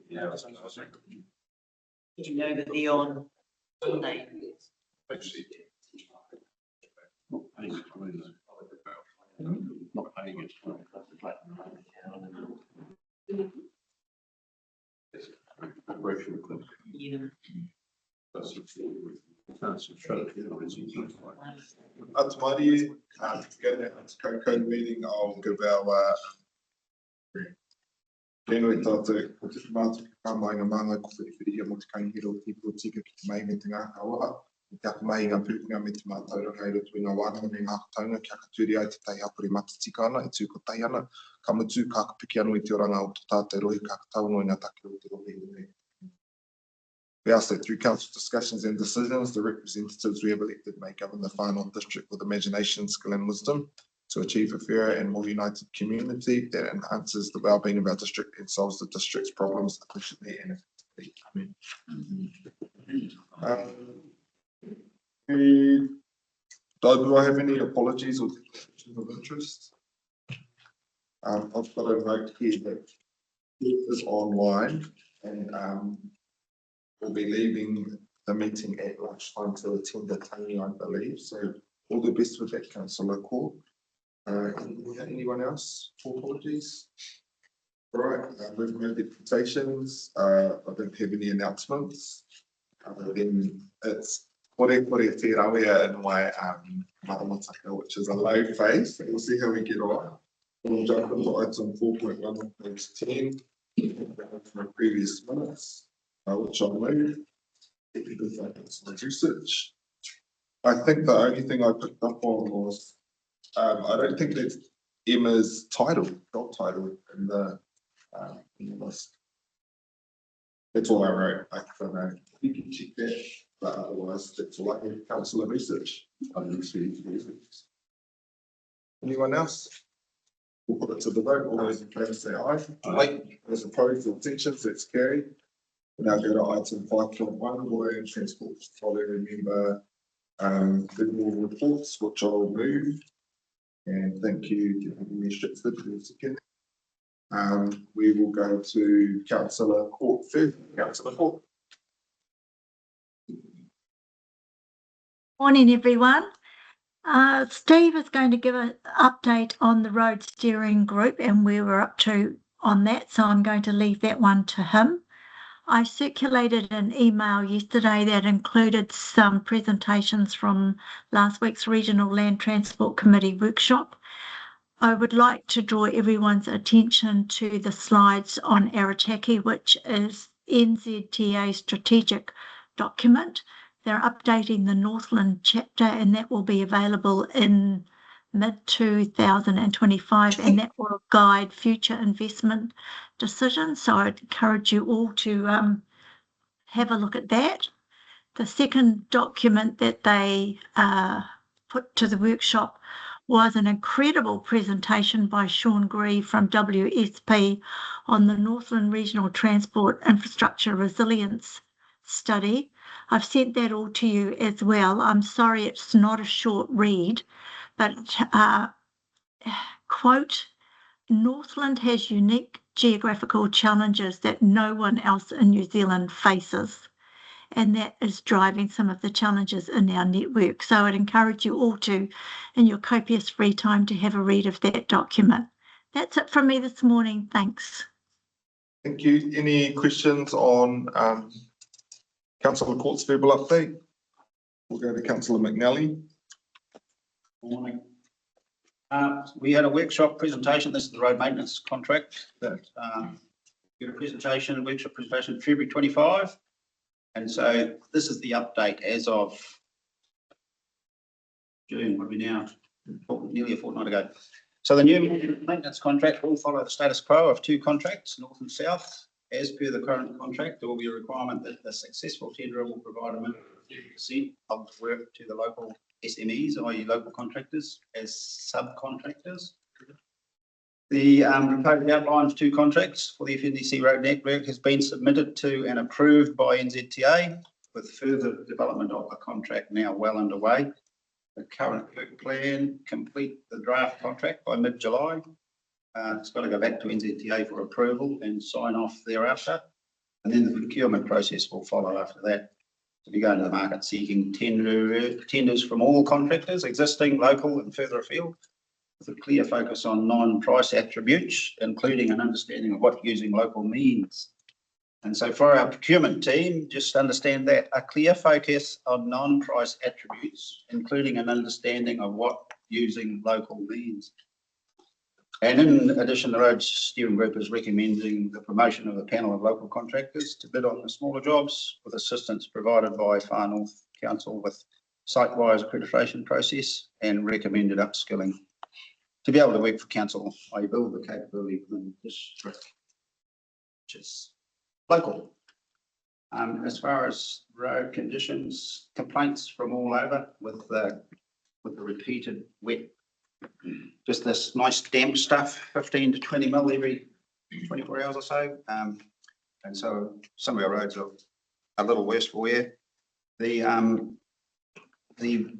Yeah. Did you know that the on Sunday? Actually, not paying it either. Not paying it. Yeah. Atamari, together at Koukou meeting, I'll give our Kēnui tātou, ko te whātua ka kāmainga māngai ko whiriwhiri mo te kaingiro o tipu o tika ki te mai me te ngā kawaha. Te aka mai ngā pūkinga me te mātauranga i roto i ngā wānanga me ngā taunga ki aka tūri ai te tai hapuri matatika ana, i tūko tai ana. Ka mutu ka piki anu i te oranga o tō tātou rohi ka taunga i ngā take o te rohi. We ask that through council discussions and decisions, the representatives we have elected may govern the whānau district with imagination, skill and wisdom to achieve a fairer and more united community that enhances the well-being of our district and solves the district's problems efficiently and effectively. Do I have any apologies or declarations of interest? I've got a note here that it is online and we'll be leaving the meeting at lunchtime to attend the tangi, I believe. So all the best with that, Councillor Court. Anyone else for apologies? Right, we've no deputations. I don't have any announcements. Then it's kore te rawea in my maramataka, which is a low phase. We'll see how we get on. We'll jump into item 4.1 on page 10 from previous minutes, which I'll move. Research. I think the only thing I picked up on was I don't think that's Emma's title, job title in the list. That's all I wrote. I don't know. You can check that, but otherwise that's all I have. Councillor research. Anyone else? We'll put it to the vote. All those in favour say aye. Aye. Those opposed or abstentions, that's carried. We now go to item 5.1, Lawyer and Transport Portfolio Member Federal Reports, which I'll move. And thank you, Deputy Stritford, for the second. We will go to Councillor Court first. Councillor Court. Morning, everyone. Steve is going to give an update on the road steering group and where we're up to on that, so I'm going to leave that one to him. I circulated an email yesterday that included some presentations from last week's Regional Land Transport Committee workshop. I would like to draw everyone's attention to the slides on Arataki, which is NZTA strategic document. They're updating the Northland chapter and that will be available in mid-2025 and that will guide future investment decisions. So I'd encourage you all to have a look at that. The second document that they put to the workshop was an incredible presentation by Sean Grieve from WSP on the Northland Regional Transport Infrastructure Resilience Study. I've sent that all to you as well. I'm sorry it's not a short read, but quote, Northland has unique geographical challenges that no one else in New Zealand faces, and that is driving some of the challenges in our network. So I'd encourage you all to, in your copious free time, to have a read of that document. That's it from me this morning. Thanks. Thank you. Any questions on Councillor Court's verbal update? We'll go to Councillor McNally. Morning. We had a workshop presentation. This is the road maintenance contract. That we had a presentation, workshop presentation, February 25. And so this is the update as of June, what are we now? Nearly a fortnight ago. So the new maintenance contract will follow the status quo of two contracts, north and south. As per the current contract, there will be a requirement that the successful tenderer will provide a minimum of 30% of the work to the local SMEs, i.e. local contractors, as subcontractors. The proposed outline of two contracts for the FNDC road network has been submitted to and approved by NZTA, with further development of the contract now well underway. The current work plan complete the draft contract by mid-July. It's got to go back to NZTA for approval and sign off thereafter. And then the procurement process will follow after that. To be going to the market seeking tenders from all contractors, existing, local and further afield, with a clear focus on non-price attributes, including an understanding of what using local means. And so for our procurement team, just understand that a clear focus on non-price attributes, including an understanding of what using local means. And in addition, the Roads Steering Group is recommending the promotion of a panel of local contractors to bid on the smaller jobs, with assistance provided by Far North Council with site-wise accreditation process and recommended upskilling to be able to work for council. I build the capability within the district, which is local. As far as road conditions, complaints from all over with the repeated wet, just this nice damp stuff, 15 to 20 mil every 24 hours or so. And so some of our roads are a little worse for wear. The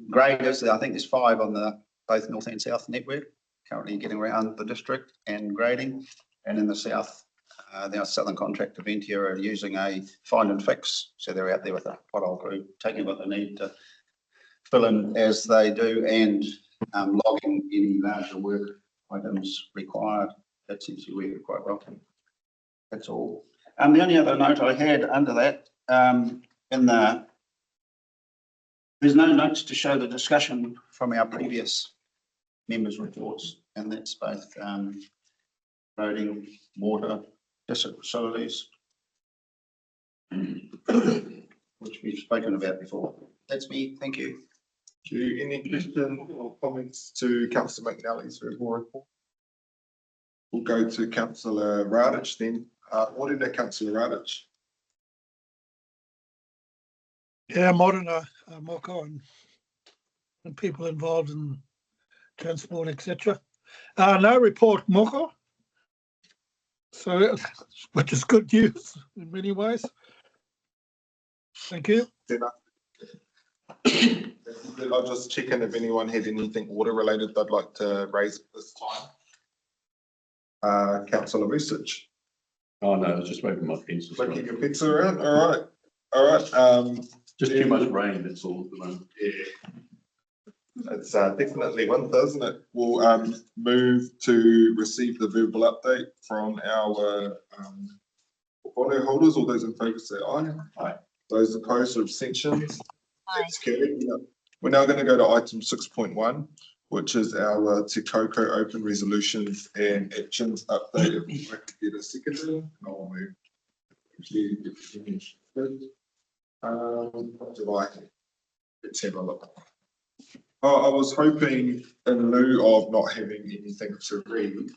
graders, I think there's 5 on the both north and south network, currently getting around the district and grading. And in the south, our southern contractor Ventia are using a find and fix. So they're out there with a pothole crew, taking what they need to fill in as they do and logging any larger work items required. That seems to work quite well. That's all. The only other note I had under that, there's no notes to show the discussion from our previous members' reports, and that's both roading, water, district facilities, which we've spoken about before. That's me. Thank you. Any questions or comments to Councillor McNally's report? We'll go to Councillor Rowditch then. What did Councillor Rowditch? Yeah, Morena, Moko, and people involved in transport, etc. No report, Moko. So, which is good news in many ways. Thank you. I'll just check in if anyone had anything water related they'd like to raise at this time. Councillor Research. Oh no, I was just waving my pencil. Flicking your pencil around. All right. All right. Just too much rain, that's all at the moment. Yeah. It's definitely one, isn't it? We'll move to receive the verbal update from our portfolio holders. All those in favour say aye. Aye. Those opposed or abstentions? That's carried. We're now going to go to item 6.1, which is our Te Koukou open resolutions and actions update. If I could get a second, I'll move. What do I have? Let's have a look. I was hoping, in lieu of not having anything to read,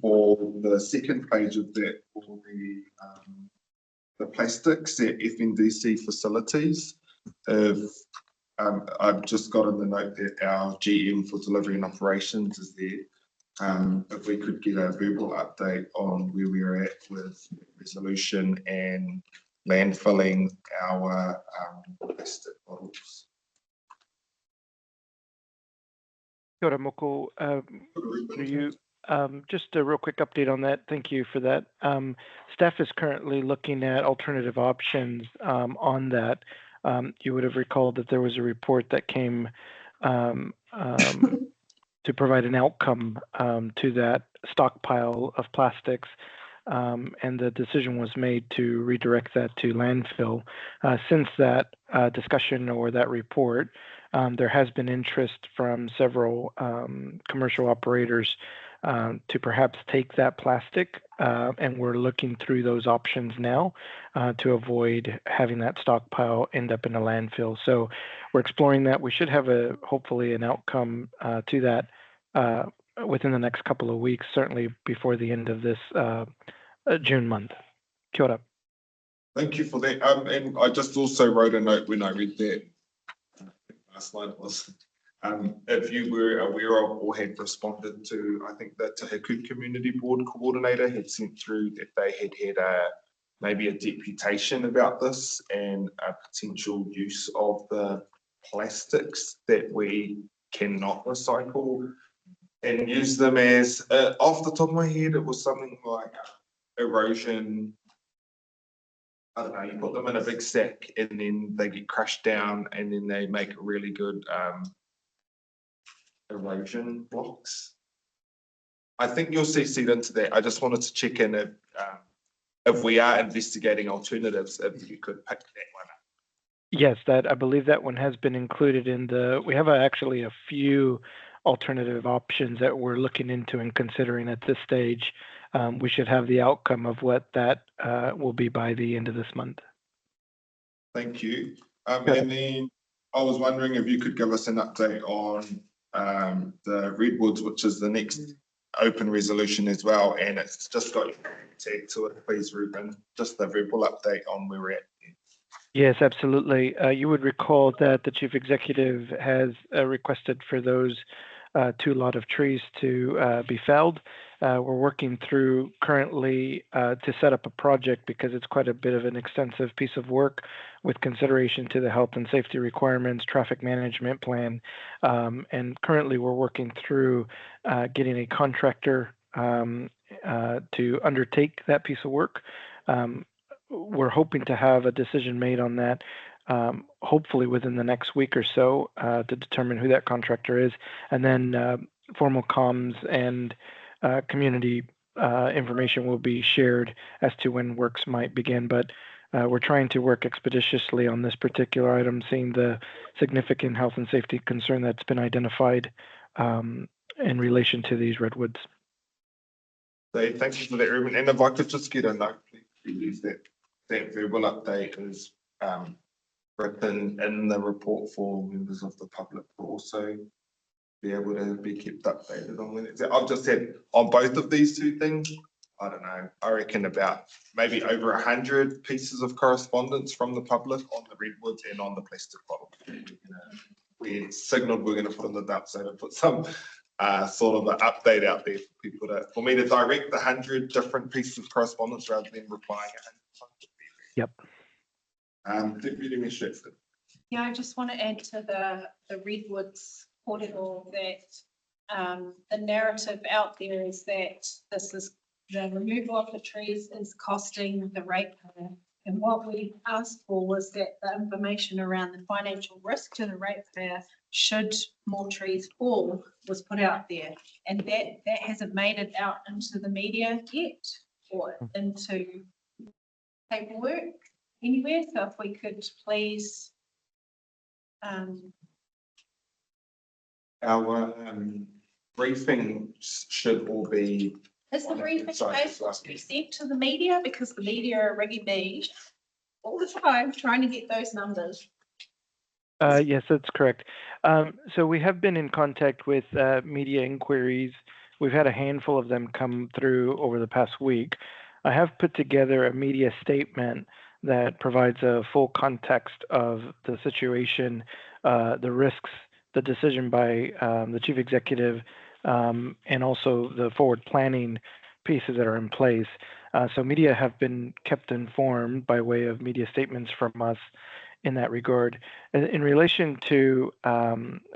for the second page of that, for the plastics at FNDC facilities, I've just got in the note that our GM for delivery and operations is there. If we could get a verbal update on where we're at with resolution and landfilling our plastic bottles. Kia ora, Moko. Just a real quick update on that. Thank you for that. Staff is currently looking at alternative options on that. You would have recalled that there was a report that came to provide an outcome to that stockpile of plastics, and the decision was made to redirect that to landfill. Since that discussion or that report, there has been interest from several commercial operators to perhaps take that plastic, and we're looking through those options now to avoid having that stockpile end up in a landfill. So we're exploring that. We should have hopefully an outcome to that within the next couple of weeks, certainly before the end of this June month. Kia ora. Thank you for that. And I just also wrote a note when I read that. Last night it was. If you were aware of or had responded to, I think the Te Koukou Community Board coordinator had sent through that they had maybe a deputation about this and a potential use of the plastics that we cannot recycle and use them as, off the top of my head, it was something like erosion I don't know, you put them in a big sack and then they get crushed down and then they make really good erosion blocks. I think you're CC'd into that. I just wanted to check in if we are investigating alternatives, if you could pick that one up. Yes, that I believe that one has been included in the. We have actually a few alternative options that we're looking into and considering at this stage. We should have the outcome of what that will be by the end of this month. Thank you. And then I was wondering if you could give us an update on the Redwoods, which is the next open resolution as well. And it's just got tagged to it, please, Ruben. Just the verbal update on where we're at. Yes, absolutely. You would recall that the chief executive has requested for those 2 lot of trees to be felled. We're working through currently to set up a project because it's quite a bit of an extensive piece of work with consideration to the health and safety requirements, traffic management plan. And currently we're working through getting a contractor to undertake that piece of work. We're hoping to have a decision made on that hopefully within the next week or so to determine who that contractor is, and then formal comms and community information will be shared as to when works might begin. But we're trying to work expeditiously on this particular item, seeing the significant health and safety concern that's been identified in relation to these redwoods. So thank you for that, Ruben. And if I could just get a note, please, that verbal update is written in the report for members of the public to also be able to be kept updated on when it's. I've just had on both of these 2 things, I don't know, I reckon about maybe over 100 pieces of correspondence from the public on the redwoods and on the plastic bottle. We signaled we're going to put in the dump, so to put some sort of an update out there for people for me to direct the 100 different pieces of correspondence rather than replying 100. Yep. Deputy Mayor Stratford. Yeah, I just want to add to the redwoods corridor that the narrative out there is that this is the removal of the trees is costing the ratepayer. And what we asked for was that the information around the financial risk to the ratepayer should more trees fall was put out there. And that hasn't made it out into the media yet or into paperwork anywhere. So if we could please Our briefing should all be. is the briefing supposed to be sent to the media, because the media are ringing me all the time trying to get those numbers? Yes, that's correct. So we have been in contact with media inquiries. We've had a handful of them come through over the past week. I have put together a media statement that provides a full context of the situation, the risks, the decision by the chief executive, and also the forward planning pieces that are in place. So media have been kept informed by way of media statements from us in that regard. In relation to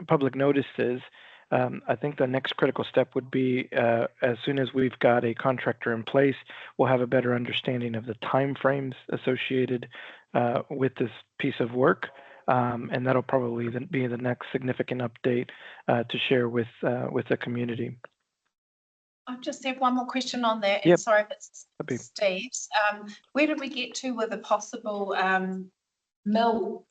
public notices, I think the next critical step would be as soon as we've got a contractor in place, we'll have a better understanding of the timeframes associated with this piece of work. And that'll probably be the next significant update to share with the community. I just have one more question on that. Yep. And sorry if it's Okay. Steve's. Where did we get to with a possible mill,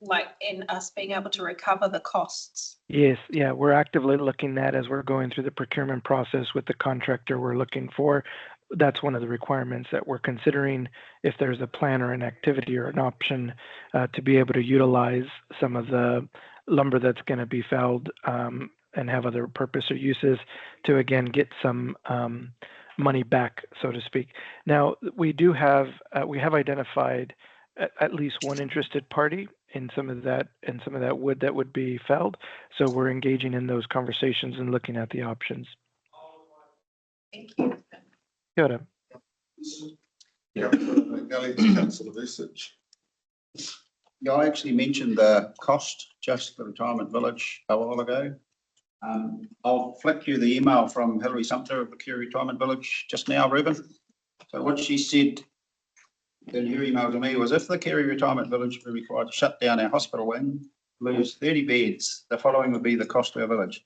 like in us being able to recover the costs? Yes, yeah, we're actively looking at, as we're going through the procurement process with the contractor we're looking for. That's one of the requirements that we're considering, if there's a plan or an activity or an option to be able to utilize some of the lumber that's going to be felled and have other purpose or uses to, again, get some money back, so to speak. Now, we have identified at least one interested party in some of that wood that would be felled. So we're engaging in those conversations and looking at the options. Thank you. Kia ora. Yeah, Ellie, councillor research. Yeah, I actually mentioned the cost just for retirement village a while ago. I'll flick you the email from Hilary Sumter of the Care Retirement Village just now, Ruben. So what she said then your email to me was, if the Kerry Retirement Village were required to shut down our hospital wing, lose 30 beds, the following would be the cost to our village.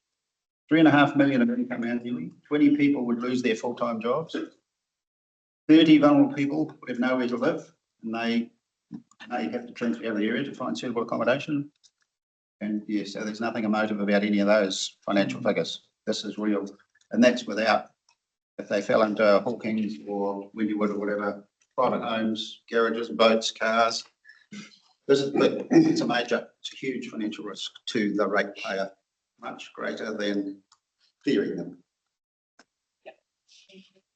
3.5 million of income annually, 20 people would lose their full-time jobs, 30 vulnerable people would have nowhere to live, and they have to transfer out of the area to find suitable accommodation. And yes, so there's nothing emotive about any of those financial figures. This is real, and that's without, if they fell into Hawkins or Wendywood or whatever, private homes, garages, boats, cars. It's a huge financial risk to the ratepayer, much greater than fearing them.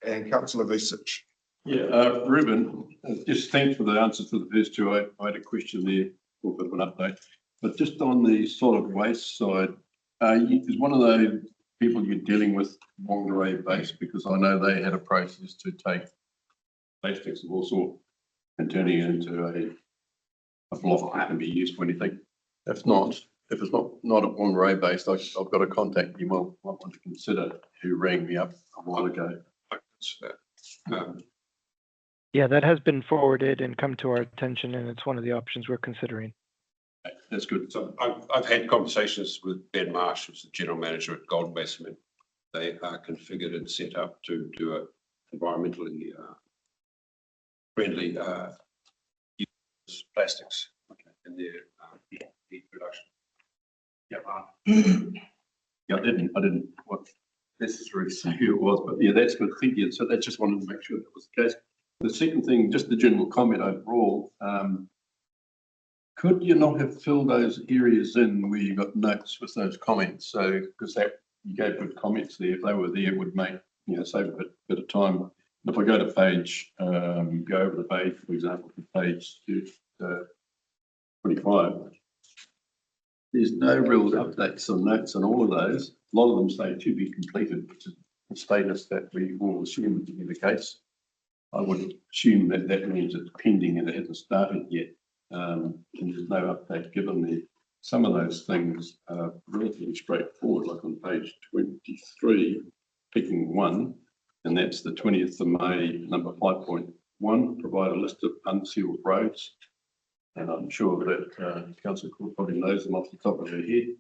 And councillor Vucic. Yeah, Ruben, just thanks for the answers to the first two. I had a question there, or a bit of an update. But just on the solid waste side, is one of the people you're dealing with Whangarei based? Because I know they had a process to take plastics of all sorts and turning it into a block that can be used for anything. If it's not at Whangarei based, I've got a contact you might want to consider, who rang me up a while ago. Yeah, that has been forwarded and come to our attention, and it's one of the options we're considering. That's good. So I've had conversations with Ben Marsh, who's the general manager at Golden Bay Cement. They are configured and set up to do a environmentally friendly use plastics in their heat production. Yeah, I didn't what necessarily say who it was, but yeah, that's good thinking. So they just wanted to make sure that was the case. The second thing, just the general comment overall, could you not have filled those areas in where you got notes with those comments? So, because that you gave good comments there, if they were there, it would make, save a bit of time. And if I go to page, go over the page, for example, to page 25, there's no real updates or notes on all of those. A lot of them say to be completed, which is a status that we all assume to be the case. I would assume that that means it's pending and it hasn't started yet. And there's no update given there. Some of those things are relatively straightforward, like on page 23, picking one, and that's the 20th of May, number 5.1, provide a list of unsealed roads. And I'm sure that Councillor Cook probably knows them off the top of her head.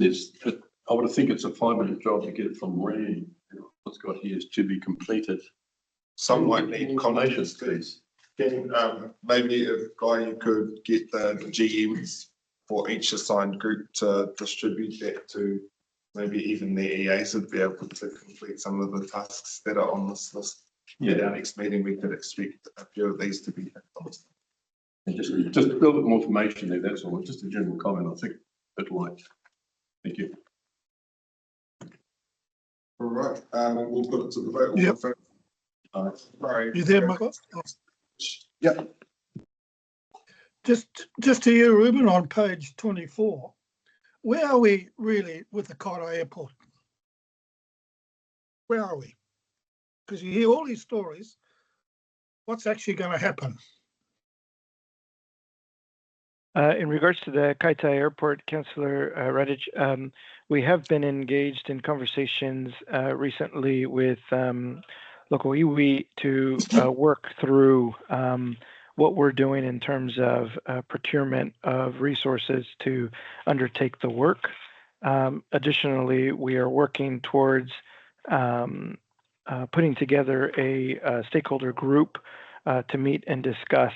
I would think it's a 5-minute job to get it from Rand. What's got here is to be completed. Some might need Confirmation, confidence, please. Can, maybe if Guy, you could get the GMs for each assigned group to distribute that to maybe even the EAs would be able to complete some of the tasks that are on this list. At our next meeting, we could expect a few of these to be hit on. And just a little bit more information there, that's all. Just a general comment, I think, a bit light. Thank you. All right, we'll put it to the vote. Yep. Sorry. You there, Michael? Yep. Just to you, Ruben, on page 24, where are we really with the Cairo Airport? Where are we? Because you hear all these stories. What's actually going to happen? In regards to the Kaitaia Airport, Councillor Radic, we have been engaged in conversations recently with local iwi to work through what we're doing in terms of procurement of resources to undertake the work. Additionally, we are working towards putting together a stakeholder group to meet and discuss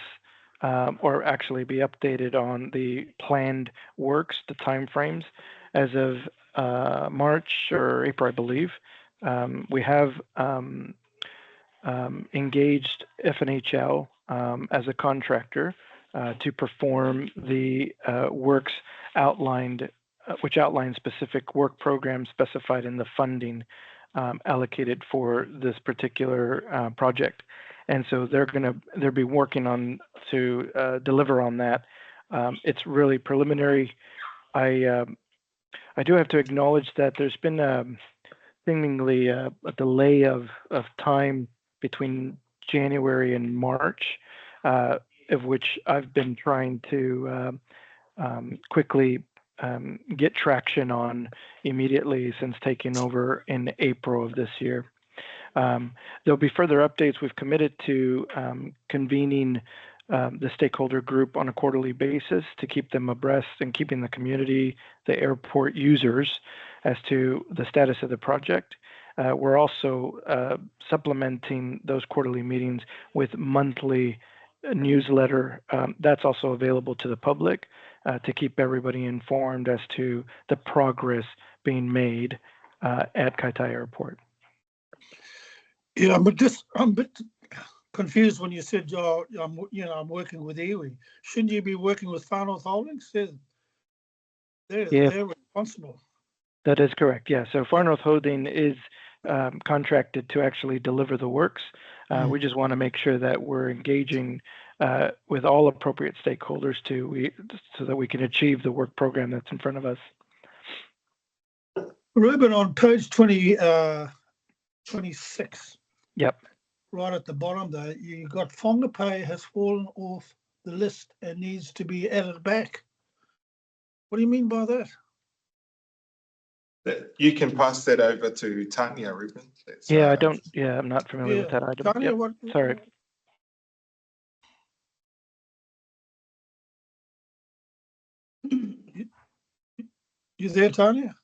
or actually be updated on the planned works, the timeframes. As of March or April, I believe, we have engaged FNHL as a contractor to perform the works outlined, which outline specific work programs specified in the funding allocated for this particular project. And so they'll be working on to deliver on that. It's really preliminary. I do have to acknowledge that there's been seemingly a delay of time between January and March, of which I've been trying to quickly get traction on immediately since taking over in April of this year. There'll be further updates. We've committed to convening the stakeholder group on a quarterly basis to keep them abreast and keeping the community, the airport users, as to the status of the project. We're also supplementing those quarterly meetings with monthly newsletter. That's also available to the public to keep everybody informed as to the progress being made at Kaitai Airport. Yeah, I'm a bit confused when you said I'm working with iwi. Shouldn't you be working with Far North Holdings? They're responsible. That is correct. Yeah. So Far North Holding is contracted to actually deliver the works. We just want to make sure that we're engaging with all appropriate stakeholders so that we can achieve the work program that's in front of us. Ruben, on page 26. Yep. Right at the bottom there, you got Whangapai has fallen off the list and needs to be added back. What do you mean by that? You can pass that over to Tanya, Ruben. I'm not familiar with that item. Tanya, Yep. Sorry. You there, Tanya?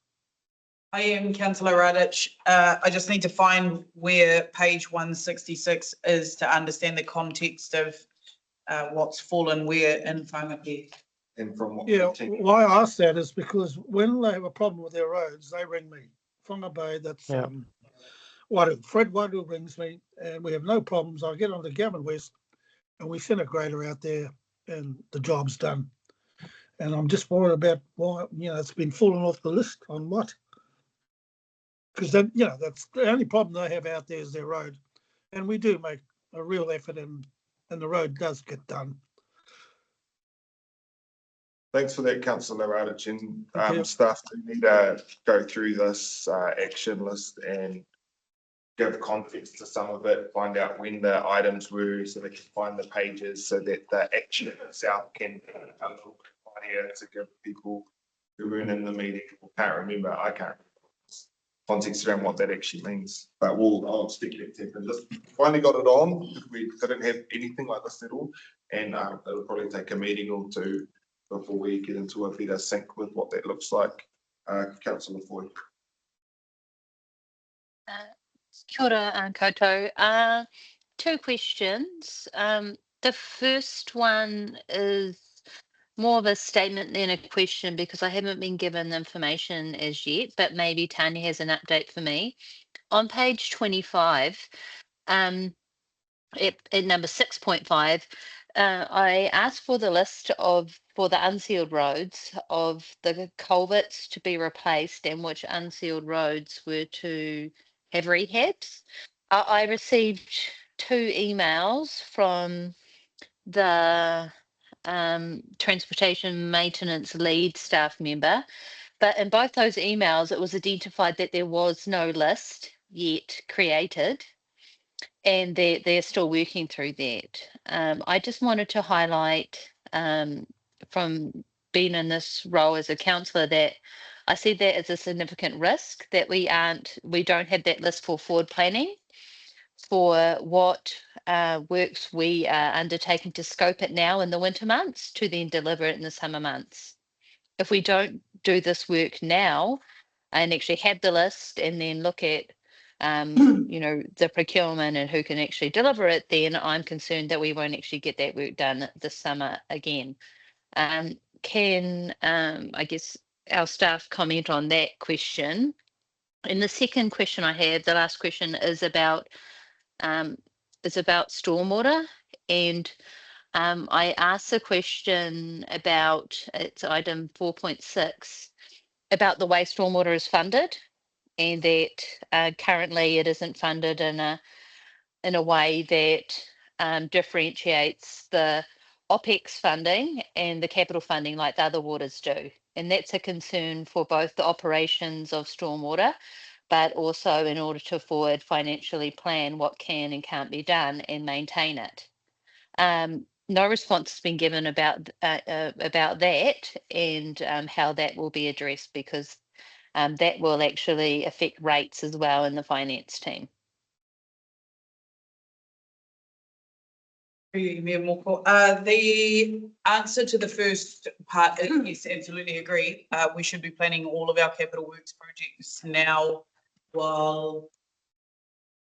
I am Councillor Radich. I just need to find where page 166 is to understand the context of what's fallen where in Whangapai. And from what why I asked that is because when they have a problem with their roads, they ring me. Whangapai, that's Fred Wadu rings me, and we have no problems. I get on to Gavin West, and we send a grader out there, and the job's done. And I'm just worried about why it's been falling off the list on what. Because then, that's the only problem they have out there is their road. And we do make a real effort and the road does get done. Thanks for that, Councillor Radich. And staff do need to go through this action list and give context to some of it, find out when the items were so they can find the pages so that the action itself can be a little bit clearer to give people who weren't in the meeting or can't remember. I can't remember context around what that actually means, but I'll stick it to and just finally got it on. We didn't have anything like this at all, and it'll probably take a meeting or two before we get into a better sync with what that looks like. Councillor Foy. Kia ora koutou. Two questions. The first one is more of a statement than a question because I haven't been given the information as yet, but maybe Tanya has an update for me. On page 25, at number 6.5, I asked for the list for the unsealed roads of the culverts to be replaced and which unsealed roads were to have rehabs. I received 2 emails from the transportation maintenance lead staff member, but in both those emails it was identified that there was no list yet created and they're still working through that. I just wanted to highlight from being in this role as a councillor that I see that as a significant risk that we don't have that list for forward planning for what works we are undertaking to scope it now in the winter months to then deliver it in the summer months. If we don't do this work now and actually have the list and then look at the procurement and who can actually deliver it, then I'm concerned that we won't actually get that work done this summer again. Can I guess our staff comment on that question? And the second question I have, the last question, is about stormwater, and I asked a question about it's item 4.6 about the way stormwater is funded, and that currently it isn't funded in a way that differentiates the OPEX funding and the capital funding like the other waters do. And that's a concern for both the operations of stormwater, but also in order to forward financially plan what can and can't be done and maintain it. No response has been given about that and how that will be addressed, because that will actually affect rates as well in the finance team. Mayor Moko. The answer to the first part is yes, absolutely agree. We should be planning all of our capital works projects now while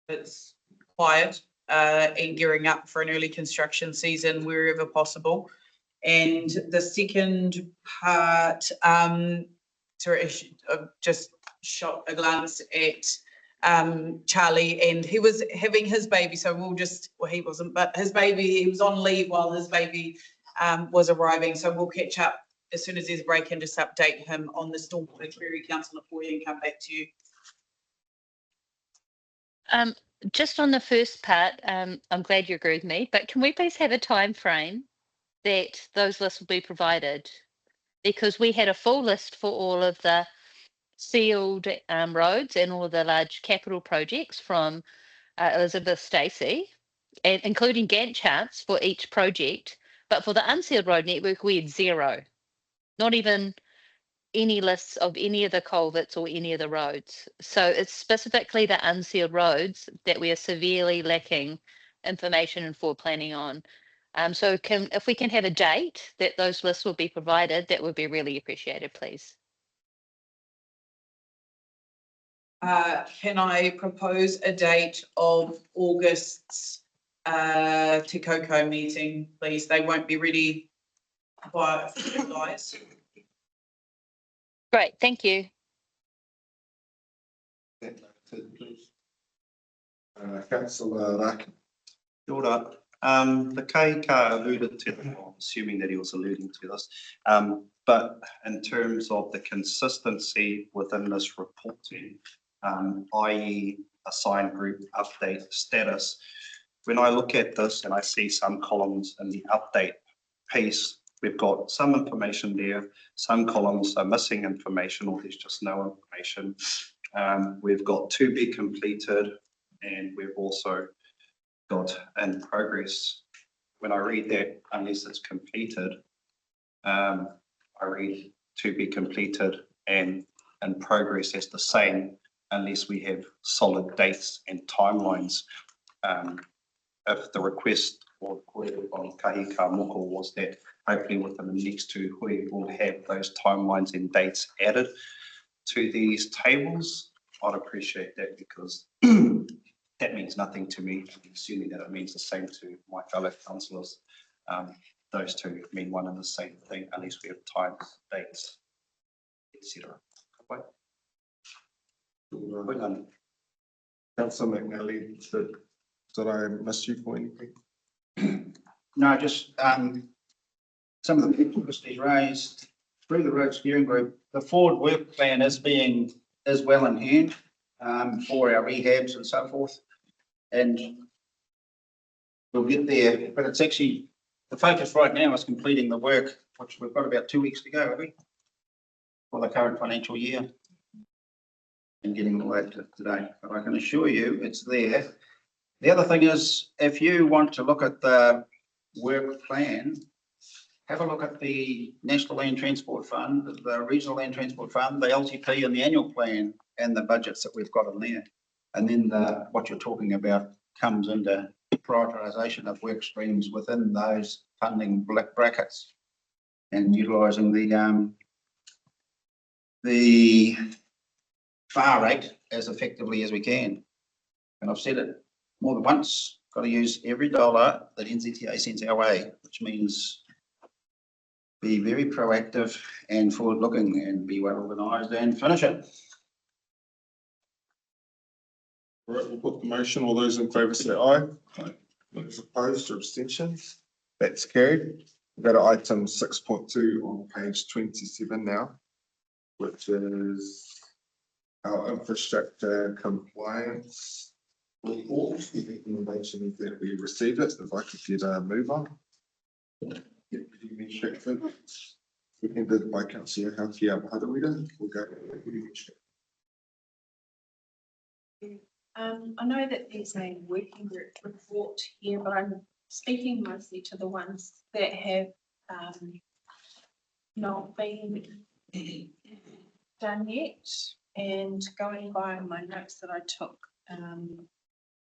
it's quiet, and gearing up for an early construction season wherever possible. And the second part, sorry, I've just shot a glance at Charlie, and he was having his baby, so well, he wasn't, but his baby, he was on leave while his baby was arriving, so we'll catch up as soon as there's a break and just update him on the Stormwater Query Council for you and come back to you. Just on the first part, I'm glad you agree with me, but can we please have a time frame that those lists will be provided? Because we had a full list for all of the sealed roads and all the large capital projects from Elizabeth Stacey, and including Gantt charts for each project. But for the unsealed road network, we had zero, not even any lists of any of the culverts or any of the roads. So it's specifically the unsealed roads that we are severely lacking information and forward planning on. So if we can have a date that those lists will be provided, that would be really appreciated, please. Can I propose a date of August's Te Koukou meeting, please? They won't be ready by guys. Great, thank you. Councillor Raki. Kia ora. The K alluded to, I'm assuming that he was alluding to this, but in terms of the consistency within this reporting, i.e. assigned group update status, when I look at this and I see some columns in the update piece, we've got some information there, some columns are missing information or there's just no information. We've got to be completed, and we've also got in progress. When I read that, unless it's completed, I read to be completed and in progress as the same, unless we have solid dates and timelines. If the request or query from Kahika Moko was that hopefully within the next 2 weeks we'll have those timelines and dates added to these tables, I'd appreciate that, because that means nothing to me. I'm assuming that it means the same to my fellow councillors. Those two mean one and the same thing, unless we have times, dates, etc. Councillor McNally, did I miss you for anything? No, just some of the issues he's raised through the road steering group. The forward work plan is well in hand for our rehabs and so forth, and we'll get there. But it's actually the focus right now is completing the work, which we've got about 2 weeks to go, have we, for the current financial year, and getting all that today. But I can assure you it's there. The other thing is, if you want to look at the work plan, have a look at the National Land Transport Fund, the Regional Land Transport Fund, the LTP and the annual plan, and the budgets that we've got in there. And then what you're talking about comes into prioritisation of work streams within those funding brackets and utilising the FAR rate as effectively as we can. And I've said it more than once, got to use every dollar that NZTA sends our way, which means be very proactive and forward-looking and be well organised and finish it. All right, we'll put the motion. All those in favour say aye. Aye. Those opposed or abstentions? That's carried. We'll go to item 6.2 on page 27 now, which is our infrastructure compliance report. The recommendation is that we receive it. If I could get a move on. Seconded by Councillor Haukia Maharawira. We'll go I know that there's a working group report here, but I'm speaking mostly to the ones that have not been done yet. And going by my notes that I took,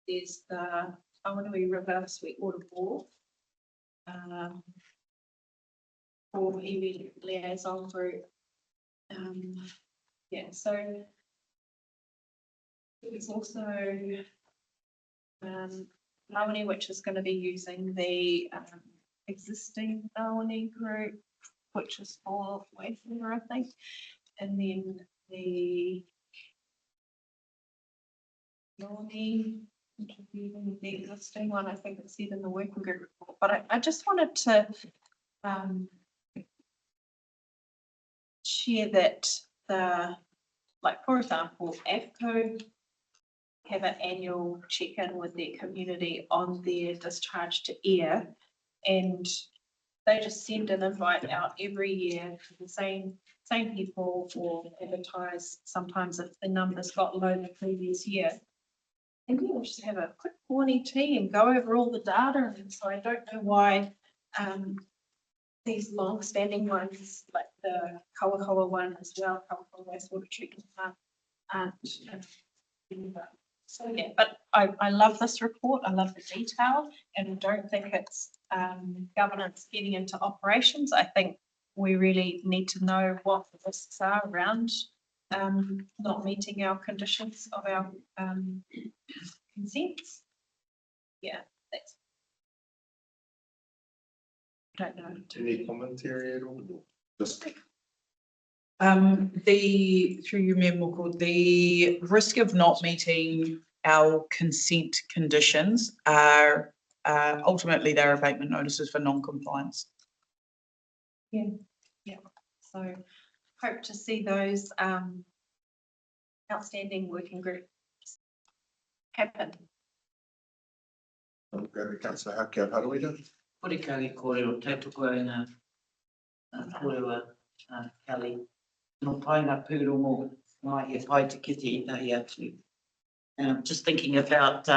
there's the Awanui River Sweetwater Bore for iwi liaison group. Yeah, so there's also Maoni, which is going to be using the existing Maoni group, which is for Wayfair, I think, and then the Maoni interviewing the existing one. I think it's in the working group report, but I just wanted to share that like, for example, AFCO have an annual check-in with their community on their discharge to air, and they just send an invite out every year to the same people, or advertise sometimes if the numbers got low the previous year. And we'll just have a quick morning tea and go over all the data. And so I don't know why these long-standing ones, like the Koukou one as well, Koukou wastewater treatment plant, aren't. So yeah, but I love this report. I love the detail, and I don't think it's governance getting into operations. I think we really need to know what the risks are around not meeting our conditions of our consents. Yeah, that's. I don't know. Any commentary at all? Just Through you, Mayor Koukou, the risk of not meeting our consent conditions are ultimately their abatement notices for non-compliance. Yeah, yeah. So hope to see those outstanding working groups happen. I'll go to Councillor Hake, how do we do? Orikari kōrero, te tuku e ngā kōrero Kelly. No pai ngā pūrongo mai he pai te kite I tahi atu. Just thinking about,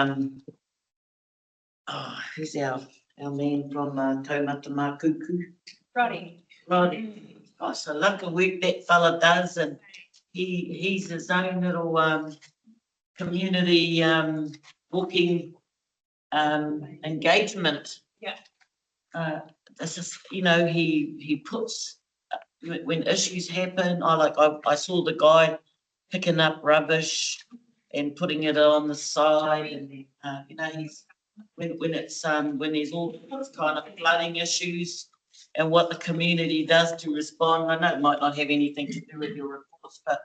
who's our man from Taumata Mā Koukou? Roddy. Roddy. Gosh, I love the work that fella does, and he's his own little community walking engagement. Yeah. This is, he puts, when issues happen, I saw the guy picking up rubbish and putting it on the side, and he's when there's all this kind of flooding issues and what the community does to respond. I know it might not have anything to do with your reports, but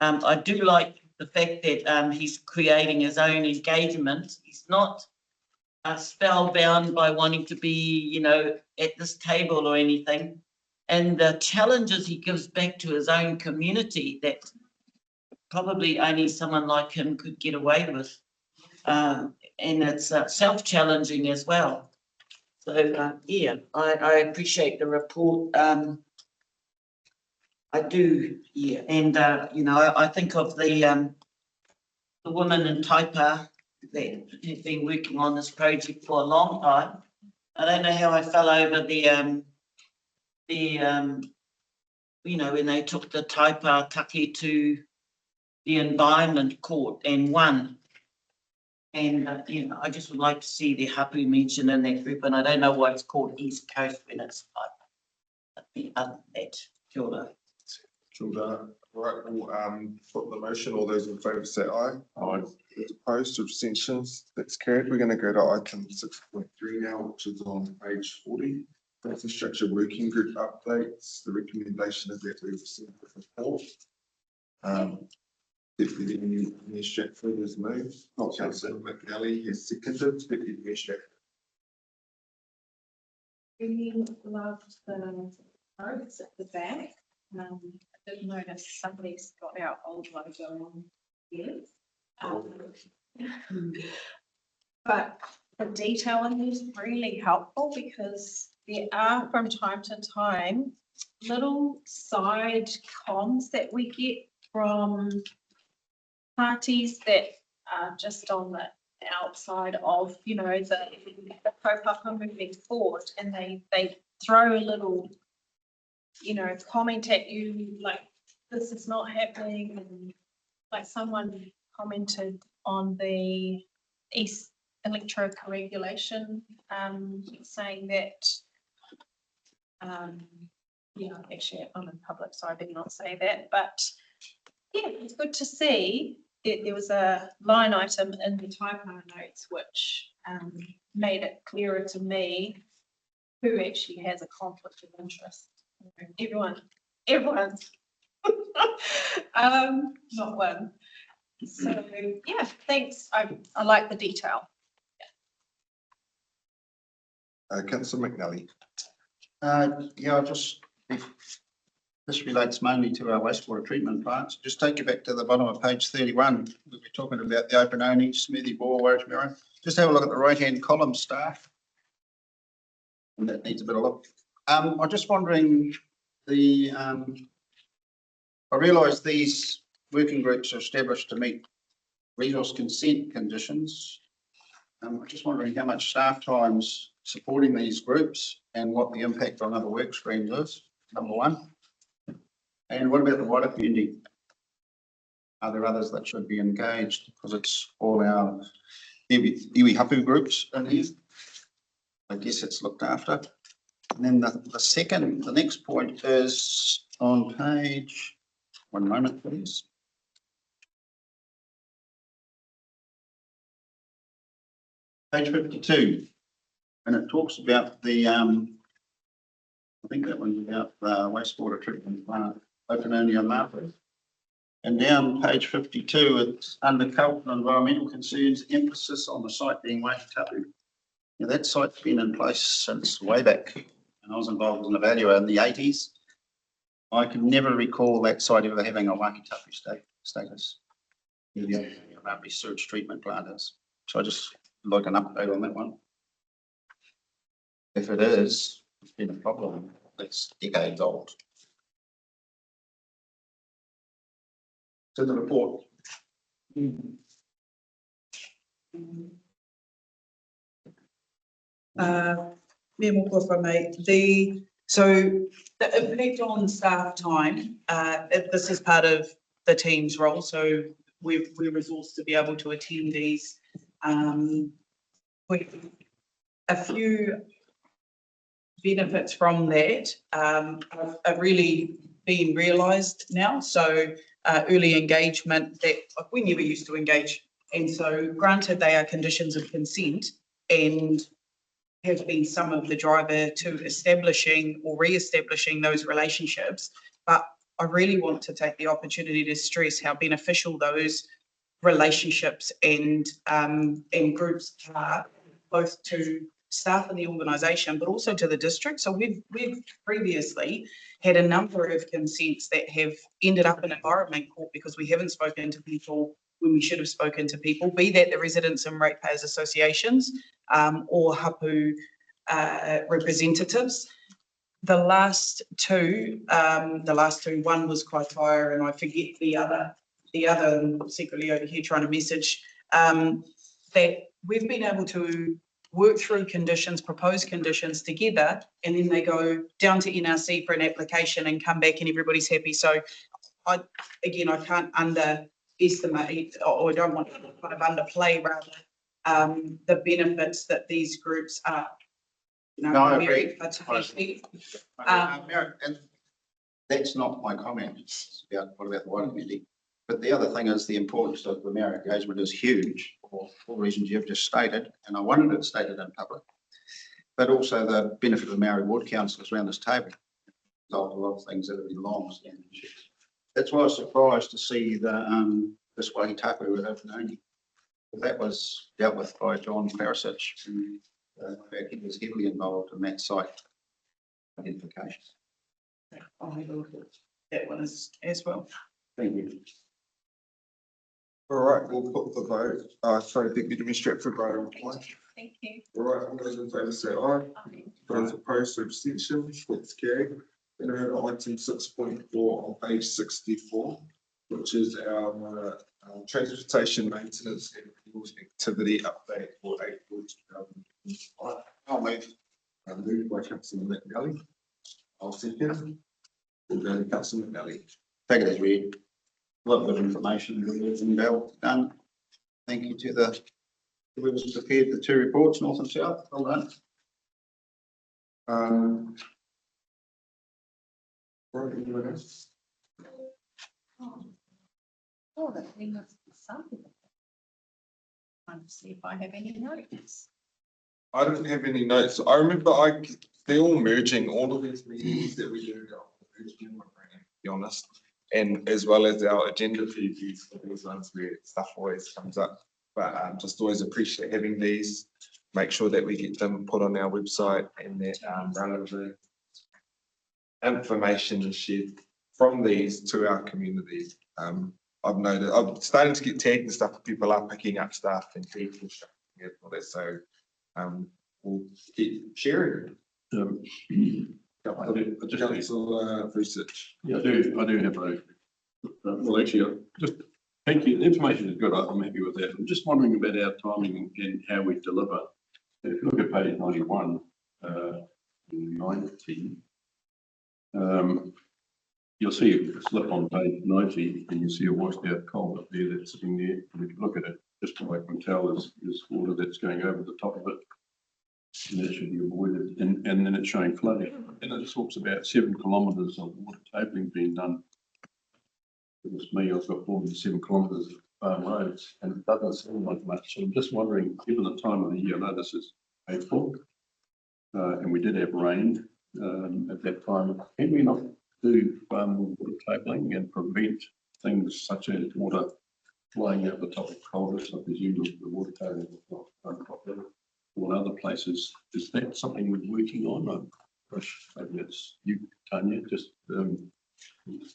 I do like the fact that he's creating his own engagement. He's not spellbound by wanting to be, at this table or anything. And the challenges he gives back to his own community that probably only someone like him could get away with. And it's self-challenging as well. So, yeah, I appreciate the report. I do, yeah. And, I think of the woman in Taipa that have been working on this project for a long time. I don't know how I fell over when they took the Taipa Taki to the Environment Court and won. And, I just would like to see the hapu mentioned in that group, and I don't know why it's called East Coast when it's like other than that. Kia ora. Right, we'll put the motion. All those in favour say aye. Aye. Those opposed, abstentions, that's carried. We're going to go to item 6.3 now, which is on page 40. Infrastructure working group updates. The recommendation is that we receive the report. Deputy Mayor Stratford has moved. Councillor McNally has seconded. Deputy Mayor Stratford. Really loved the notes at the back. I did notice somebody's got our old logo on here. But the detail in this is really helpful because there are from time to time little side comms that we get from parties that are just on the outside of, the kaupapa moving forward, and they throw a little, comment at you like this is not happening, and like someone commented on the East electrocoagulation, saying that, yeah, actually, I'm in public, so I better not say that, but yeah, it's good to see that there was a line item in the typo notes which made it clearer to me who actually has a conflict of interest. Everyone's not one. So yeah, thanks. I like the detail. Councillor McNally. Yeah, this relates mainly to our wastewater treatment plants. Just take you back to the bottom of page 31. We'll be talking about the open only smoothie bore Warwick Mirror. Just have a look at the right-hand column, staff. And that needs a bit of look. I'm just wondering, I realise these working groups are established to meet resource consent conditions. I'm just wondering how much staff time's supporting these groups and what the impact on other work streams is, number one. And what about the wider community? Are there others that should be engaged? Because it's all our iwi hapu groups in here. I guess it's looked after. And then the next point is on page, one moment please. Page 52. And it talks about the, I think that one's about the wastewater treatment plant, open only on Martha. And down page 52, it's under cultural and environmental concerns, emphasis on the site being Waikitapu. Now that site's been in place since way back, and I was involved in the evaluator in the 80s. I can never recall that site ever having a Waikitapu status. Yeah, about research treatment plant is. So I just like an update on that one. If it is, it's been a problem. That's decades old. To the report. If I may, so the impact on staff time, this is part of the team's role, so we're resourced to be able to attend these. With a few benefits from that have really been realised now. So early engagement that we never used to engage. And so granted they are conditions of consent and have been some of the driver to establishing or re-establishing those relationships. But I really want to take the opportunity to stress how beneficial those relationships and groups are, both to staff in the organisation, but also to the district. So we've previously had a number of consents that have ended up in environment court because we haven't spoken to people when we should have spoken to people, be that the residents and ratepayers associations or hapu representatives. The last two, one was Kaitaia and I forget the other secretly over here trying to message, that we've been able to work through conditions, propose conditions together, and then they go down to NRC for an application and come back and everybody's happy. So I can't underestimate, or I don't want to kind of underplay rather, the benefits that these groups are. No, I agree. And that's not my comment. It's about what about the wider community. But the other thing is the importance of the mayor engagement is huge for all reasons you've just stated, and I wanted it stated in public. But also the benefit of the Maori ward councillors around this table. Result a lot of things that have been long standing issues. That's why I was surprised to see the this Waikitapu with open only. That was dealt with by John Clarisic, who he was heavily involved in that site identification. I'll have a look at that one as well. Thank you. All right, we'll put the vote. Sorry, Deputy Administrator for vote. Thank you. All right, all those in favour say aye. Those opposed to abstentions, that's carried. Then we have item 6.4 on page 64, which is our transportation maintenance and fuels activity update for April 2025. I'll move. Moved by Councillor McNally. I'll second. We'll go to Councillor McNally. Take it as read. A lot of information and well done. Thank you to the Whoever's prepared the two reports, North and South, well done. Right, anyone else? Oh, that thing looks something. Trying to see if I have any notes. I don't have any notes. I remember they're all merging, all of these meetings that we do, to be honest. And as well as our agenda previews for these ones where stuff always comes up. But just always appreciate having these, make sure that we get them put on our website and that relevant information is shared from these to our community. I've noted, I'm starting to get tagged and stuff, people are picking up stuff and people sharing all that, so we'll keep sharing. Research. Yeah, I do have those. Well, actually, thank you. The information is good. I'm happy with that. I'm just wondering about our timing and how we deliver. If you look at page 91, 90, you'll see a slip on page 90 and you see a washed out culvert there that's sitting there. And if you look at it, just what I can tell is water that's going over the top of it. And that should be avoided. And then it's showing flooding. And it talks about 7 kilometres of water tabling being done. It was me, I've got 47 kilometres of farm roads and it doesn't seem like much. So I'm just wondering, given the time of the year, I know this is April, and we did have rain at that time, can we not do water tabling and prevent things such as water flying out the top of culverts? I presume the water tabling is not done properly. Or other places, is that something we're working on? Maybe it's you, Tanya, just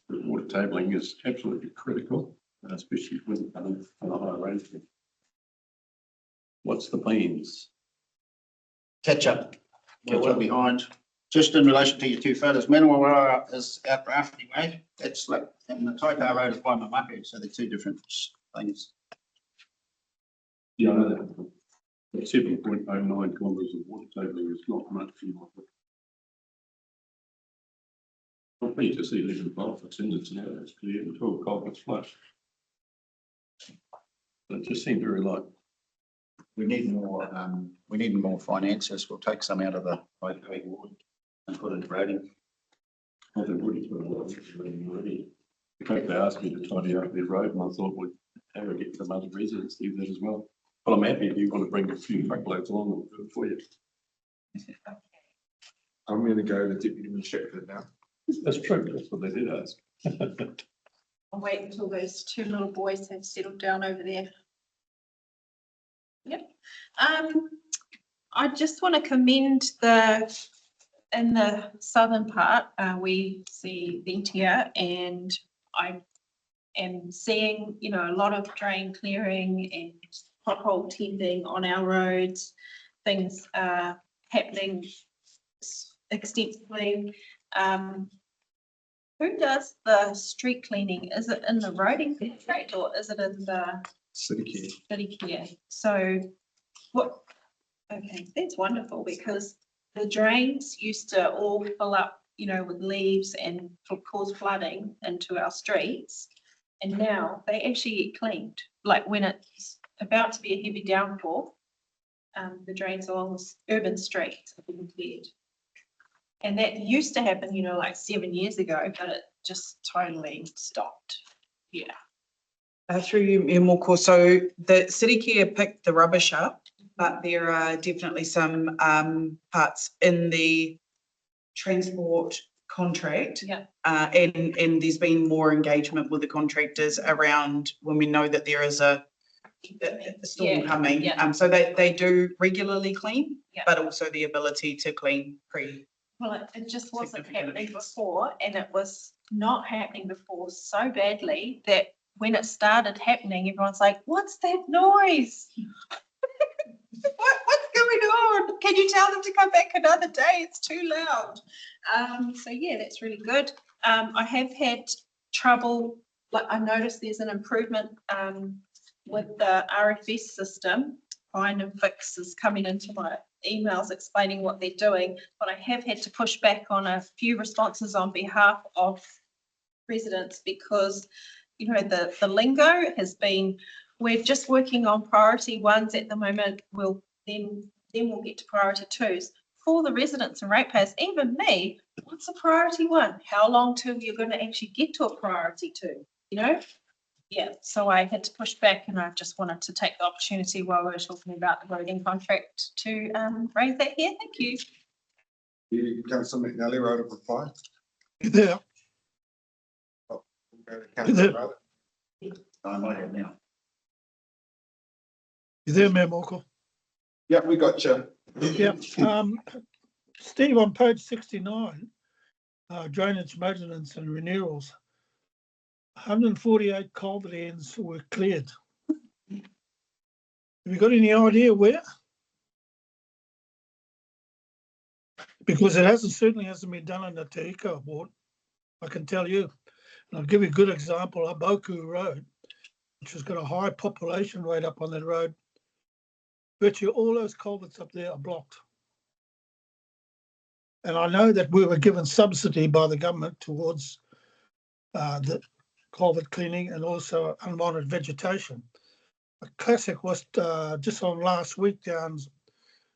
water tabling is absolutely critical, especially when on a high rainfall. What's the plans? Catch up behind. Just in relation to your two photos, Manawa is out Rafferty Way, that's like, and the Taipā Road is by Mamaku, so they're two different things. Yeah, I know that. 7.09 kilometres of water tabling is not much. I'm pleased to see 11 culverts in it now, it's clear, and 12 culverts flush. But it just seemed very light. We need more finances. We'll take some out of the highway ward and put it in grading. Well, they've already put a lot of it already. In fact, they asked me to tidy up their road and I thought we'd have a get some other residents do that as well. But I'm happy if you want to bring a few truckloads along, we'll do it for you. I'm going to go to Deputy Administrator now. That's true, that's what they did ask. I'll wait until those two little boys have settled down over there. Yep. I just want to commend in the southern part, we see Ventia, and I am seeing, a lot of drain clearing and pothole tending on our roads. Things are happening extensively. Who does the street cleaning? Is it in the roading contract or is it in the City care? So okay, that's wonderful because the drains used to all fill up, with leaves and cause flooding into our streets. And now they actually get cleaned. Like when it's about to be a heavy downpour, the drains along the urban streets have been cleared. And that used to happen, like 7 years ago, but it just totally stopped. Yeah. Through you, more so the city care picked the rubbish up, but there are definitely some parts in the transport contract. Yeah. And there's been more engagement with the contractors around when we know that there is a storm coming. Yeah. So they do regularly clean, Yeah. but also the ability to clean Well, it just wasn't happening before, and it was not happening before so badly that when it started happening, everyone's like, what's that noise? What's going on? Can you tell them to come back another day? It's too loud. So yeah, that's really good. I have had trouble, like I noticed there's an improvement with the RFS system. Find and Fix is coming into my emails explaining what they're doing, but I have had to push back on a few responses on behalf of residents because, the lingo has been we're just working on priority ones at the moment. Then we'll get to priority twos. For the residents and ratepayers, even me, what's a priority one? How long till you're going to actually get to a priority two? You know? Yeah, so I had to push back, and I just wanted to take the opportunity while we were talking about the roading contract to raise that here. Thank you. Councillor McNally wrote a reply. You there? Councillor Rowett. I might have now. You there, Mayor Morkel? Yeah, we got you. Yeah. Steve, on page 69, drainage maintenance and renewals, 148 culvert ends were cleared. Have you got any idea where? Because it certainly hasn't been done on the Te Iko board, I can tell you. And I'll give you a good example, Aboku Road, which has got a high population rate up on that road. Virtually all those culverts up there are blocked. And I know that we were given subsidy by the government towards the culvert cleaning and also unwanted vegetation. A classic was just on last week down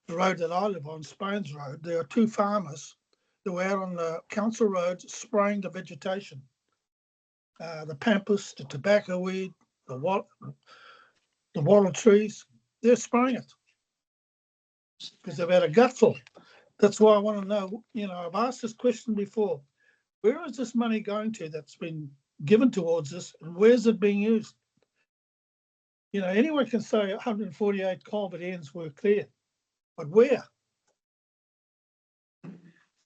the road that I live on, Spones Road. There are two farmers that were out on the council roads spraying the vegetation. The pampas, the tobacco weed, the wattle trees, they're spraying it because they've had a gutful. That's why I want to know, I've asked this question before. Where is this money going to that's been given towards this, and where's it being used? Anyone can say 148 culvert ends were cleared, but where?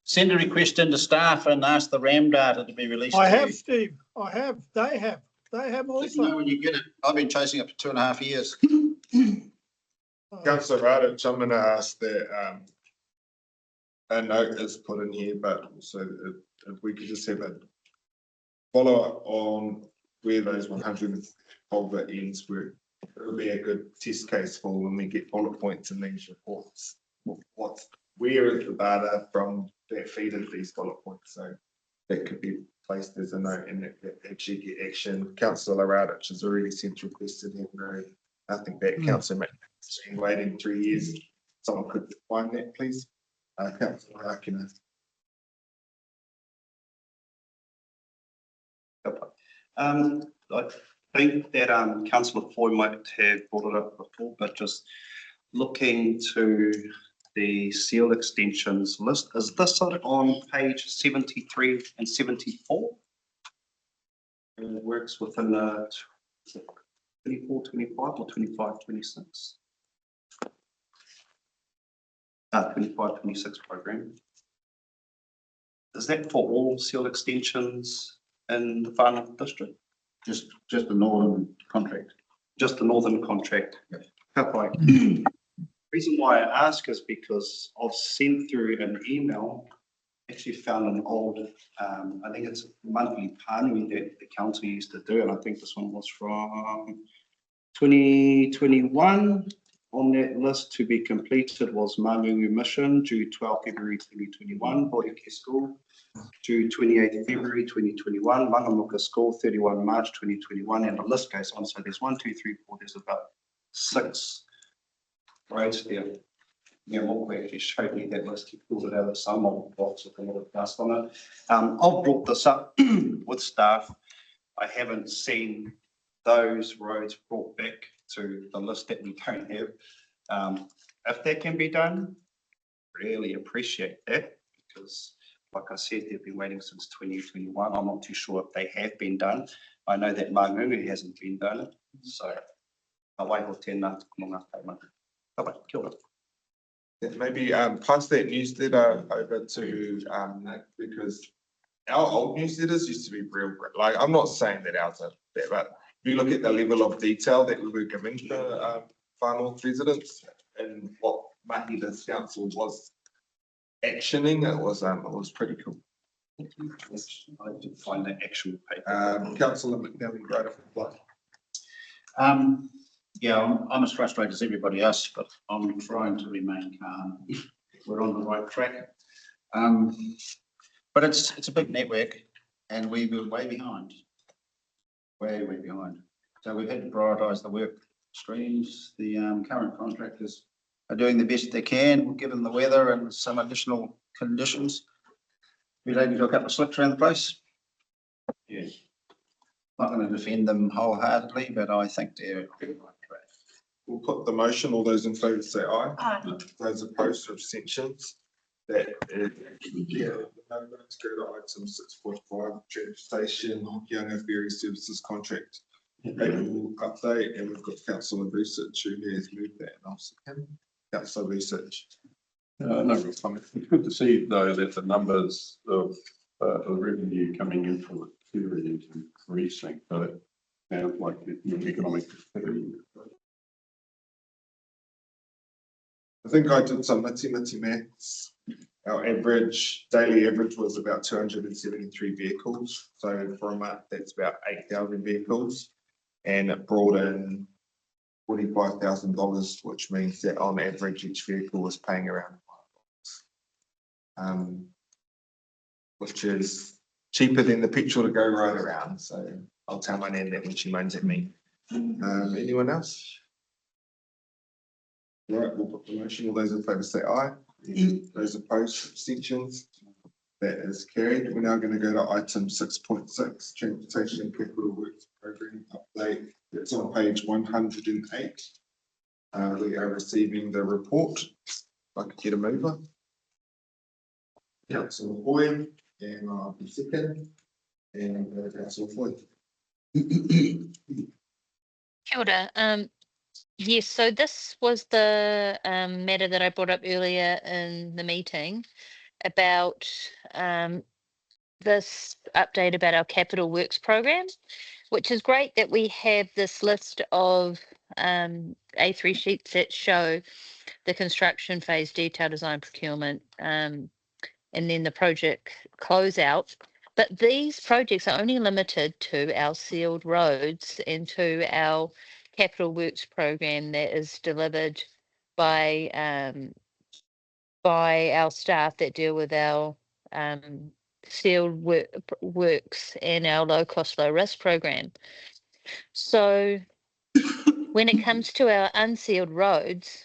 Send a request into staff and ask the RAM data to be released. I to have, you. Steve. I have. They have. They have Let me know also. when you get it. I've been chasing it for 2.5 years. Councillor Radich, I'm going to ask that a note is put in here, but also if we could just have a follow up on where those 100 culvert ends were. It would be a good test case for when we get bullet points in these reports. Where is the data from that feed into these bullet points? So that could be placed as a note and that actually get action. Councillor Radich has already sent requested have nothing back. Councillor has been waiting 3 years. Someone could find that, please. Councillor Harkina. I think that Councillor Foy might have brought it up before, but just looking to the seal extensions list, is this on page 73 and 74? And it works within the 24, 25 or 25, 26? 25, 26 program. Is that for all seal extensions in the Whanau district? Just the northern contract. Just the northern contract. Yep. Reason why I ask is because I've sent through an email, actually found an old, I think it's a monthly panui that the council used to do, and I think this one was from 2021. On that list to be completed was Mangungu Mission, due 12 February 2021, Boyake School, due 28 February 2021, Mangamuka School, 31 March 2021, and the list goes on. So there's 1, 2, 3, 4, there's about 6 roads there. Yeah, Moku actually showed me that list. He pulled it out of some old box with a lot of dust on it. I've brought this up with staff. I haven't seen those roads brought back to the list that we don't have. If that can be done, really appreciate that, because like I said, they've been waiting since 2021. I'm not too sure if they have been done. I know that Mangungu hasn't been done, so I'll wait for 10 months. Kia ora. Maybe pass that newsletter over to Nick, because our old newsletters used to be real great. Like, I'm not saying that ours are bad, but if you look at the level of detail that we were giving to Far North residents and what Mahi's council was actioning, it was pretty cool. I did find that actual paper. Councillor McNally, right off the block. Yeah, I'm as frustrated as everybody else, but I'm trying to remain calm. We're on the right track. But it's a big network, and we were way behind. Way behind. So we've had to prioritise the work streams. The current contractors are doing the best they can, given the weather and some additional conditions relating to a couple of slips around the place. Yes. Not going to defend them wholeheartedly, but I think they're on the right track. We'll put the motion. All those in favour say aye. Aye. Those opposed or abstentions. That is, yeah, now let's go to item 6.5, transportation, Hokianga Ferry Services Contract. April update, and we've got councillor research who has moved that, and I'll second. Councillor research. No real comment. It's good to see though that the numbers of revenue coming in from the ferry is increasing. So it sounds like your economic activity. I think I did some nitty maths. Our average, daily average was about 273 vehicles. So for a month, that's about 8,000 vehicles. And it brought in $45,000, which means that on average, each vehicle was paying around $5. Which is cheaper than the petrol to go right around. So I'll tell my nan that when she moans at me. Anyone else? Right, we'll put the motion. All those in favour say aye. Those opposed, abstentions. That is carried. We're now going to go to item 6.6, Transportation Capital Works Program Update. It's on page 108. We are receiving the report. If I could get a mover. Councillor Boyd, and I'll be second. And Councillor Floyd. Kia ora. Yes, so this was the matter that I brought up earlier in the meeting about this update about our capital works program, which is great that we have this list of A3 sheets that show the construction phase, detail design, procurement, and then the project closeout. But these projects are only limited to our sealed roads and to our capital works program that is delivered by our staff that deal with our sealed works and our low cost, low risk program. So when it comes to our unsealed roads,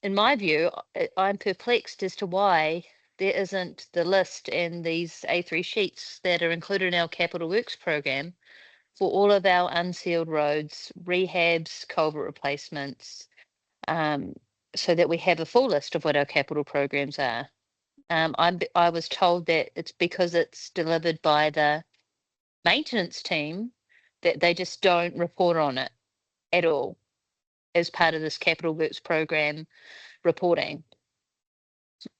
in my view, I'm perplexed as to why there isn't the list in these A3 sheets that are included in our capital works program for all of our unsealed roads, rehabs, culvert replacements, so that we have a full list of what our capital programs are. I was told that it's because it's delivered by the maintenance team that they just don't report on it at all as part of this capital works program reporting.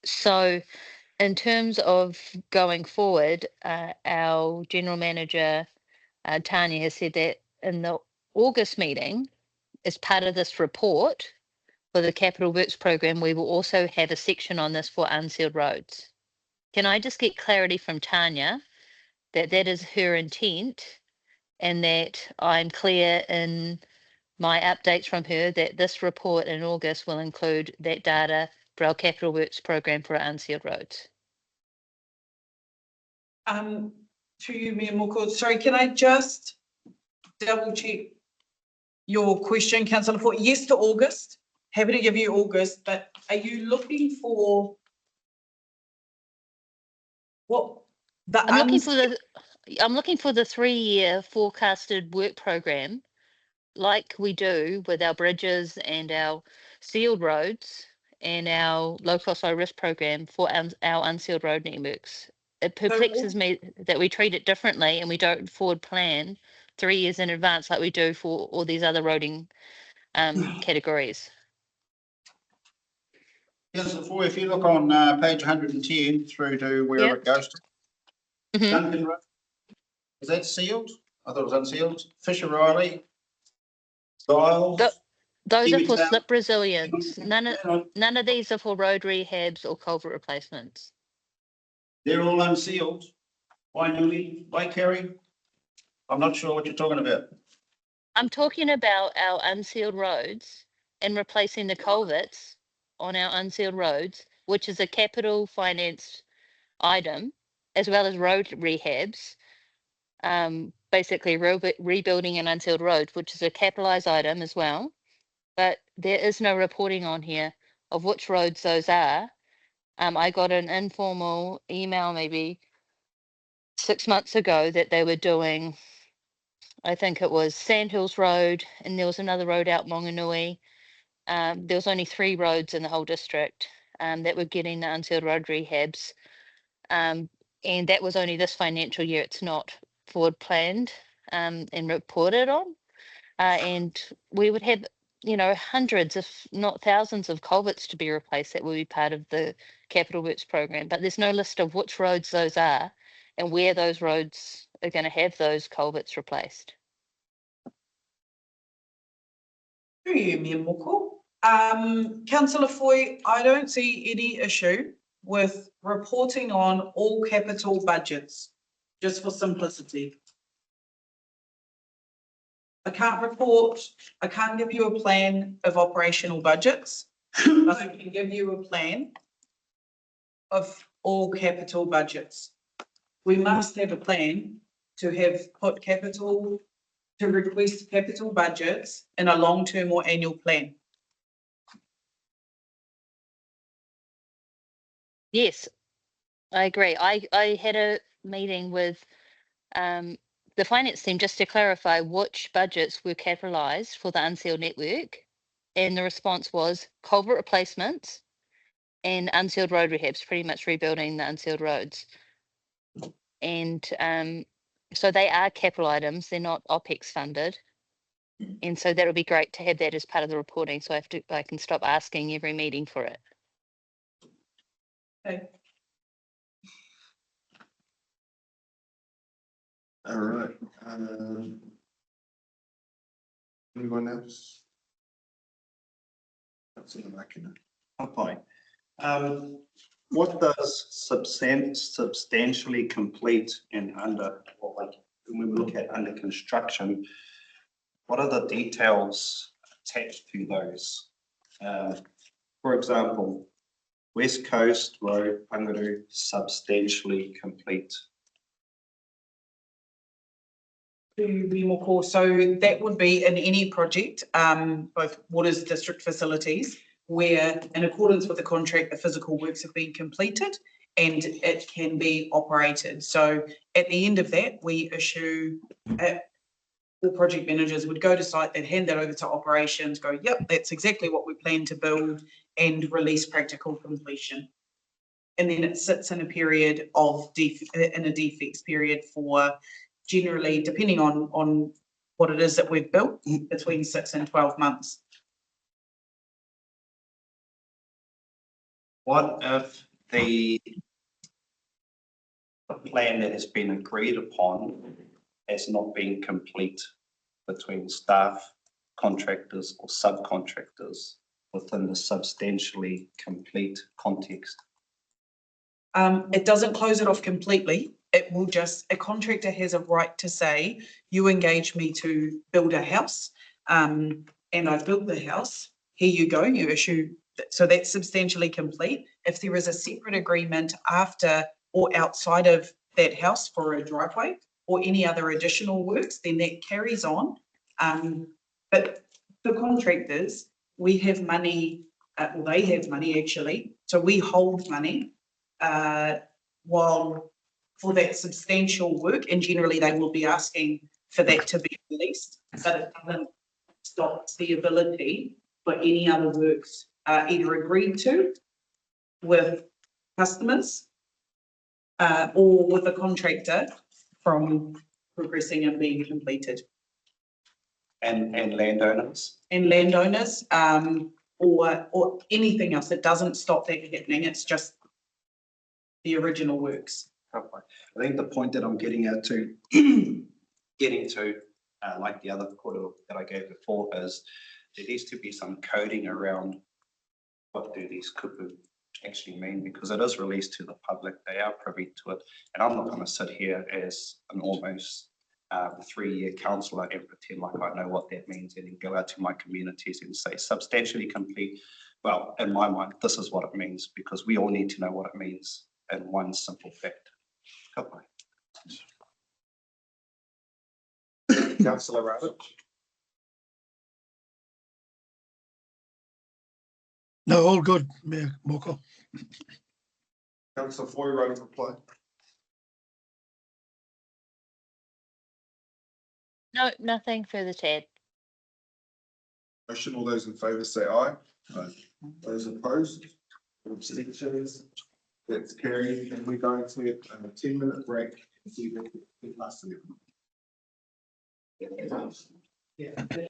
So in terms of going forward, our general manager, Tanya, has said that in the August meeting, as part of this report for the capital works program, we will also have a section on this for unsealed roads. Can I just get clarity from Tanya that that is her intent and that I'm clear in my updates from her that this report in August will include that data for our capital works program for our unsealed roads? To you, Mayor Moko, sorry, can I just double check your question, Councillor Ford? Yes to August, happy to give you August, but are you looking for what? I'm looking for the 3-year forecasted work program, like we do with our bridges and our sealed roads and our low cost, low risk program for our unsealed road networks. It perplexes me that we treat it differently and we don't forward plan 3 years in advance like we do for all these other roading categories. Yes, if you look on page 110 through to wherever Yep. it goes to. Mhm. Duncan Road. Is that sealed? I thought it was unsealed. Fisher Riley. Giles. Those are for Kiwitown. slip resilience. Hang on. None of these are for road rehabs or culvert replacements. They're all unsealed. Why Newly? Why Kerry? I'm not sure what you're talking about. I'm talking about our unsealed roads and replacing the culverts on our unsealed roads, which is a capital finance item, as well as road rehabs. basically rebuilding an unsealed road, which is a capitalized item as well. But there is no reporting on here of which roads those are. I got an informal email maybe 6 months ago that they were doing, I think it was Sandhills Road, and there was another road out Monganui. There was only 3 roads in the whole district that were getting the unsealed road rehabs. And that was only this financial year. It's not forward planned and reported on. And we would have, hundreds, if not thousands of culverts to be replaced that will be part of the Capital Works program. But there's no list of which roads those are and where those roads are going to have those culverts replaced. Through you, Mayor Moko. Councillor Foy, I don't see any issue with reporting on all capital budgets, just for simplicity. I can't give you a plan of operational budgets, but I can give you a plan of all capital budgets. We must have a plan to put capital, to request capital budgets in a long-term or annual plan. Yes, I agree. I had a meeting with the finance team just to clarify which budgets were capitalised for the unsealed network. And the response was culvert replacements and unsealed road rehabs, pretty much rebuilding the unsealed roads. And so they are capital items, they're not OPEX funded. And so that would be great to have that as part of the reporting. So I can stop asking every meeting for it. Okay. All right. Anyone else? That's in the back, you know. Okay. What does substantially complete and under, or like when we look at under construction, what are the details attached to those? For example, West Coast Road, Pangaru, substantially complete. To be more core, so that would be in any project, both waters district facilities, where in accordance with the contract, the physical works have been completed and it can be operated. So at the end of that, we issue, the project managers would go to site, they'd hand that over to operations, go, yep, that's exactly what we plan to build, and release practical completion. And then it sits in a period of in a defects period for generally, depending on what it is that we've built, between 6 and 12 months. What if the plan that has been agreed upon has not been complete between staff, contractors or subcontractors within the substantially complete context? It doesn't close it off completely. It will just, a contractor has a right to say, you engage me to build a house, and I've built the house, here you go, you issue, so that's substantially complete. If there is a separate agreement after or outside of that house for a driveway or any other additional works, then that carries on. But for contractors, we have money, well, they have money actually, so we hold money while for that substantial work, and generally they will be asking for that to be released, but it doesn't stop the ability for any other works either agreed to with customers or with a contractor from progressing and being completed. And landowners? And landowners or anything else. It doesn't stop that happening. It's just the original works. Okay. I think the point that I'm getting at to, like the other quarter that I gave before, is there needs to be some coding around what do these kupu actually mean, because it is released to the public, they are privy to it. And I'm not going to sit here as an almost 3-year councillor and pretend like I know what that means and then go out to my communities and say substantially complete. Well, in my mind, this is what it means, because we all need to know what it means in one simple fact. Goodbye. Councillor Radich. No, all good, Mayor Moko. Councillor Foy, right of reply. No, nothing further to add. Motion, all those in favour say aye. Aye. Those opposed? Abstentions? That's carried, and we're going to a 10-minute break. See you last. Yeah.